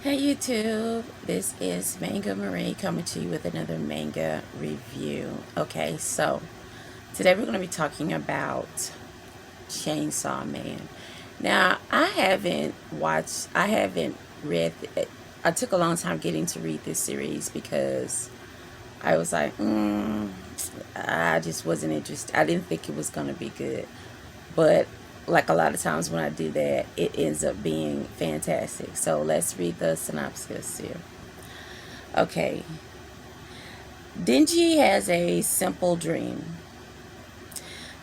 Hey YouTube, this is Manga Marie coming to you with another manga review. Okay, so today we're going to be talking about Chainsaw Man. Now, I haven't read, I took a long time getting to read this series because I was like, I just wasn't interested. I didn't think it was going to be good. But like a lot of times when I do that, it ends up being fantastic. So let's read the synopsis here. Okay. Denji has a simple dream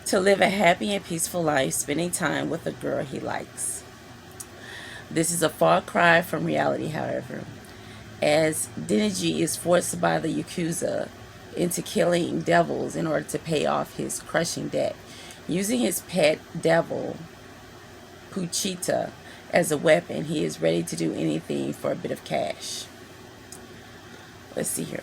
to live a happy and peaceful life, spending time with a girl he likes. This is a far cry from reality, however, as Denji is forced by the Yakuza into killing devils in order to pay off his crushing debt. Using his pet devil, Puchita, as a weapon, he is ready to do anything for a bit of cash. Let's see here.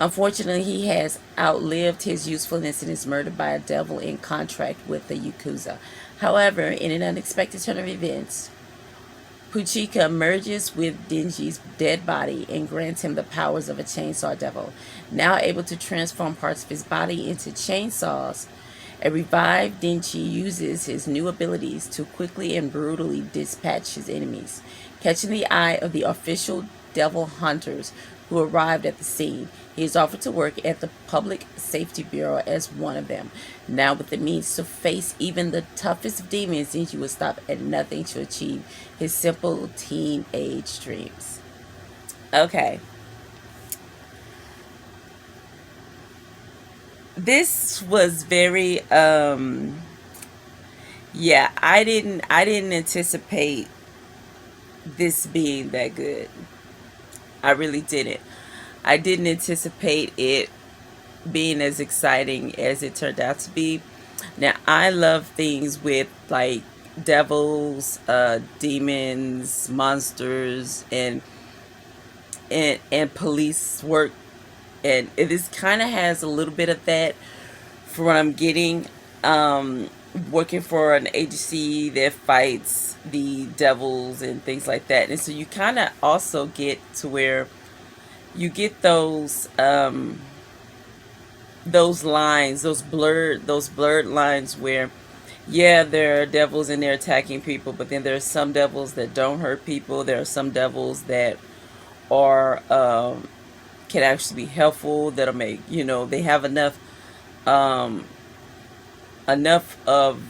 Unfortunately, he has outlived his usefulness and is murdered by a devil in contract with the Yakuza. However, in an unexpected turn of events, Puchika merges with Denji's dead body and grants him the powers of a chainsaw devil. Now able to transform parts of his body into chainsaws, a revived Denji uses his new abilities to quickly and brutally dispatch his enemies. Catching the eye of the official devil hunters who arrived at the scene, he is offered to work at the Public Safety Bureau as one of them. Now, with the means to face even the toughest of demons, Denji will stop at nothing to achieve his simple teenage dreams. Okay. This was very yeah, I didn't anticipate this being that good. I really didn't. I didn't anticipate it being as exciting as it turned out to be. Now, I love things with like devils, demons, monsters, and police work, and it is kind of has a little bit of that for what I'm getting. Working for an agency that fights the devils and things like that, and so you kind of also get to where you get those lines, those blurred lines where, yeah, there are devils and they're attacking people, but then there are some devils that don't hurt people. There are some devils that are can actually be helpful. That'll make they have enough of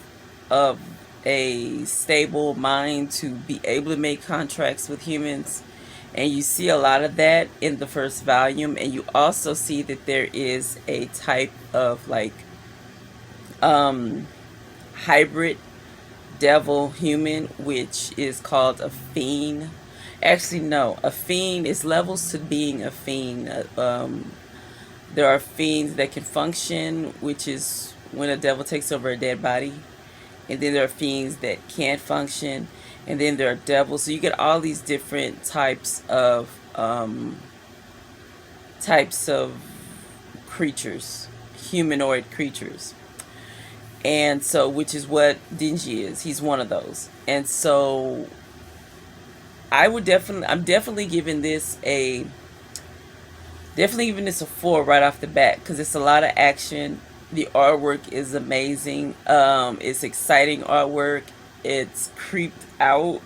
a stable mind to be able to make contracts with humans. And you see a lot of that in the first volume, and you also see that there is a type of like hybrid devil human, which is called a fiend. Actually, no, a fiend is levels to being a fiend. There are fiends that can function, which is when a devil takes over a dead body, and then there are fiends that can't function, and then there are devils. So you get all these different types of creatures, humanoid creatures. And so, which is what Dingy is. He's one of those. And so I'm definitely giving this a 4 right off the bat, because it's a lot of action. The artwork is amazing. It's exciting artwork. It's creeped out,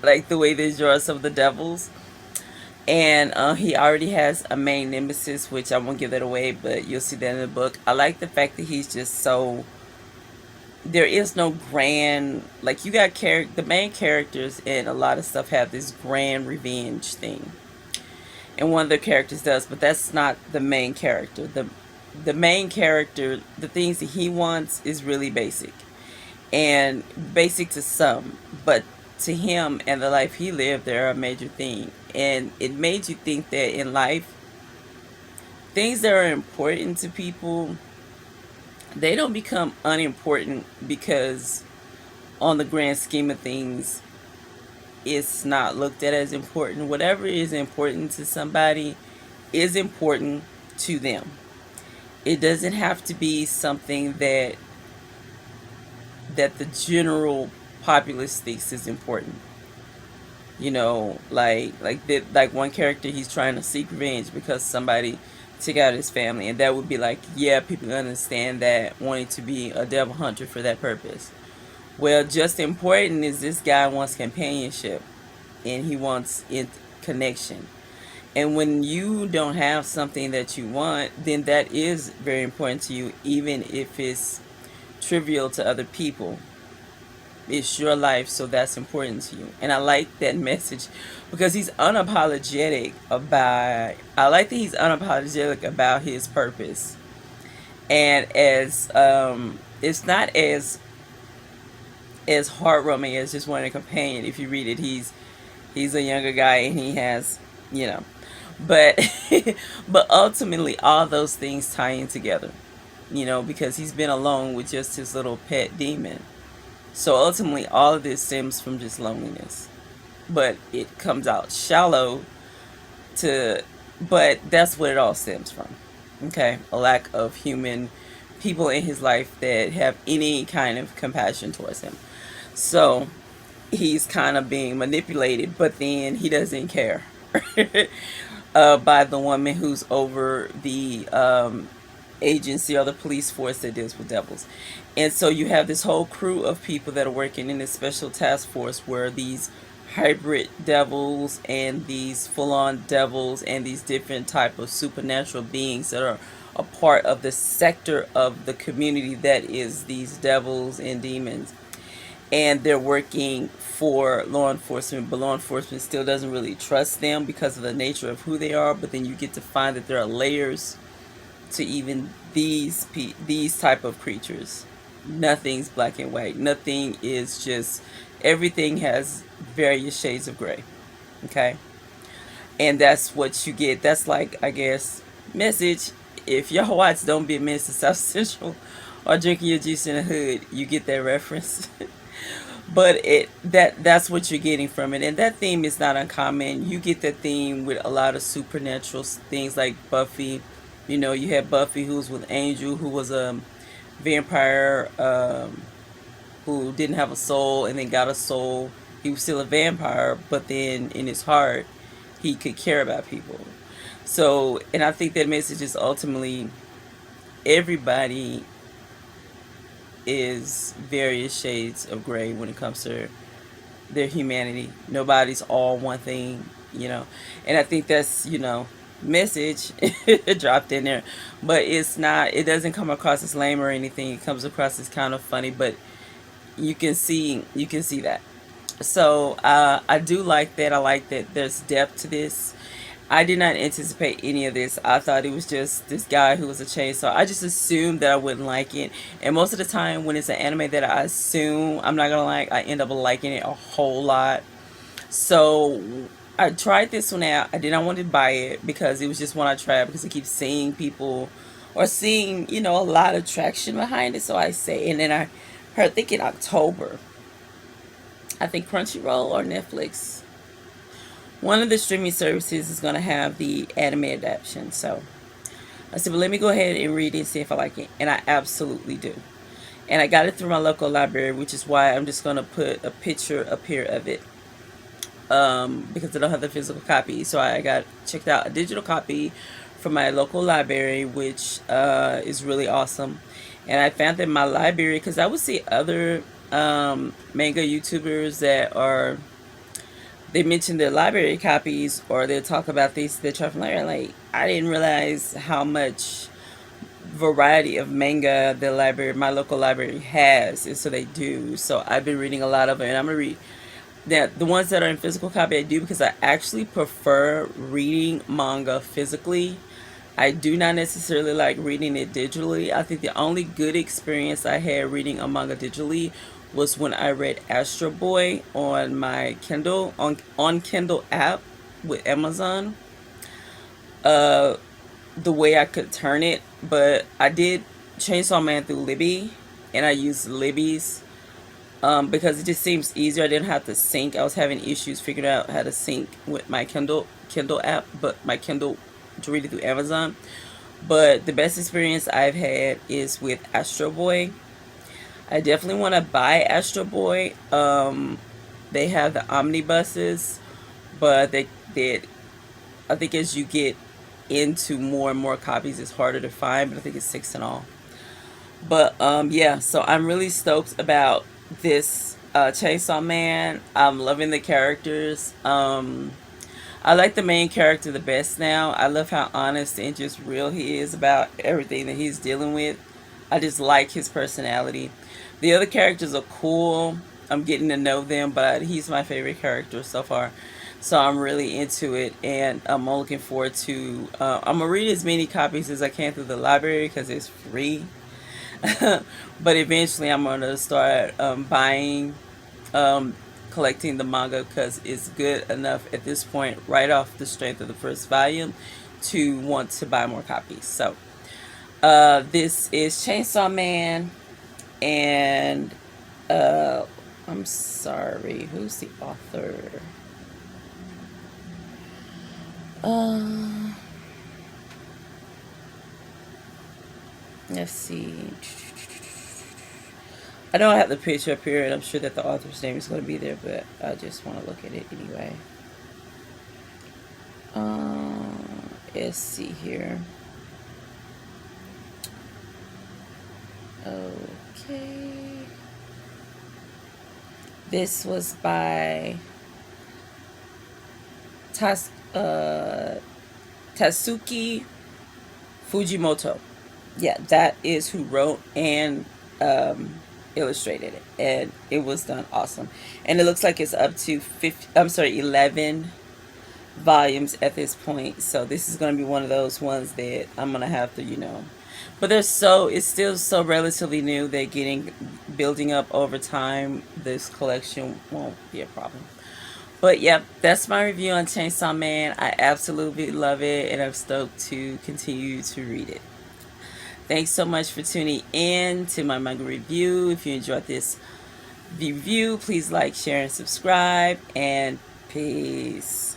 like the way they draw some of the devils. And he already has a main nemesis, which I won't give that away, but you'll see that in the book. I like the fact that he's just so. There is no grand, like, you got the main characters and a lot of stuff have this grand revenge thing, and one of the characters does, but that's not the main character. The main character, the things that he wants is really basic, and basic to some, but to him and the life he lived, they're a major thing. And it made you think that in life, things that are important to people, they don't become unimportant because on the grand scheme of things, it's not looked at as important. Whatever is important to somebody is important to them. It doesn't have to be something that the general populace thinks is important. You know, like one character, he's trying to seek revenge because somebody took out his family, and that would be like, yeah, people understand that, wanting to be a devil hunter for that purpose. Well, just important is this guy wants companionship, and he wants connection. And when you don't have something that you want, then that is very important to you, even if it's trivial to other people. It's your life, so that's important to you. And I like that message because he's unapologetic about. I like that he's unapologetic about his purpose, and as it's not as heartwarming as just wanting a companion. If you read it, he's a younger guy and he has, you know, but but ultimately all those things tie in together, you know, because he's been alone with just his little pet demon. So ultimately, all of this stems from just loneliness, but it comes out shallow to, but that's what it all stems from. Okay, a lack of human people in his life that have any kind of compassion towards him. So he's kind of being manipulated, but then he doesn't care. By the woman who's over the agency or the police force that deals with devils. And so you have this whole crew of people that are working in this special task force where these hybrid devils and these full-on devils and these different type of supernatural beings that are a part of the sector of the community that is these devils and demons, and they're working for law enforcement, but law enforcement still doesn't really trust them because of the nature of who they are. But then you get to find that there are layers to even these type of creatures. Nothing's black and white. Nothing is just, everything has various shades of gray. Okay, and that's what you get. That's like, I guess, message. If y'all watch Don't Be a Menace to South Central or Drinking Your Juice in the Hood, you get that reference. But that's what you're getting from it, and that theme is not uncommon. You get that theme with a lot of supernatural things like Buffy. You know, you had Buffy, who was with Angel, who was a vampire, who didn't have a soul and then got a soul. He was still a vampire, but then in his heart he could care about people. So, and I think that message is ultimately, everybody is various shades of gray when it comes to their humanity. Nobody's all one thing, you know. And I think that's, you know, message dropped in there. But it's not, it doesn't come across as lame or anything. It comes across as kind of funny, but you can see that. So I do like that. I like that there's depth to this. I did not anticipate any of this. I thought it was just this guy who was a chainsaw. I just assumed that I wouldn't like it. And most of the time when it's an anime that I assume I'm not gonna like, I end up liking it a whole lot. So I tried this one out. I did not want to buy it because it was just one I tried because I keep seeing people or seeing, you know, a lot of traction behind it. So I say, and then I heard, I think in October, I think Crunchyroll or Netflix, one of the streaming services is going to have the anime adaptation. So I said, well, let me go ahead and read it and see if I like it. And I absolutely do. And I got it through my local library, which is why I'm just going to put a picture up here of it, because I don't have the physical copy. So I got checked out a digital copy from my local library, which is really awesome. And I found that my library, because I would see other manga YouTubers that are, they mention their library copies or they'll talk about these, they're trying from library. Like, I didn't realize how much variety of manga the library, my local library has, and so they do. So I've been reading a lot of it, and I'm gonna read that the ones that are in physical copy. I do because I actually prefer reading manga physically. I do not necessarily like reading it digitally. I think the only good experience I had reading a manga digitally was when I read Astro Boy on my Kindle, on Kindle app with Amazon. Uh, the way I could turn it, but I did Chainsaw Man through Libby, and I used Libby's because it just seems easier. I didn't have to sync. I was having issues figuring out how to sync with my Kindle app, but my Kindle to read it through Amazon. But the best experience I've had is with Astro Boy. I definitely want to buy Astro Boy. They have the omnibuses, but they did. I think as you get into more and more copies, it's harder to find. But I think it's 6 in all. But yeah, so I'm really stoked about this Chainsaw Man. I'm loving the characters. I like the main character the best now. I love how honest and just real he is about everything that he's dealing with. I just like his personality. The other characters are cool. I'm getting to know them, but he's my favorite character so far. So I'm really into it, and I'm looking forward to. I'm gonna read as many copies as I can through the library because it's free. But eventually, I'm gonna start buying, um, collecting the manga because it's good enough at this point, right off the strength of the first volume, to want to buy more copies. So, this is Chainsaw Man, and uh, I'm sorry, who's the author? Uh, let's see. I know I have the picture up here, and I'm sure that the author's name is going to be there, but I just want to look at it anyway. Let's see here. Okay. This was by Tatsuki Fujimoto. Yeah, that is who wrote and um, illustrated it, and it was done awesome. And it looks like it's up to 50. I'm sorry, 11 volumes at this point. So this is going to be one of those ones that I'm going to have to, But it's still so relatively new. They're getting building up over time. This collection won't be a problem. But yep, that's my review on Chainsaw Man. I absolutely love it, and I'm stoked to continue to read it. Thanks so much for tuning in to my manga review. If you enjoyed this review, please like, share, and subscribe. And peace.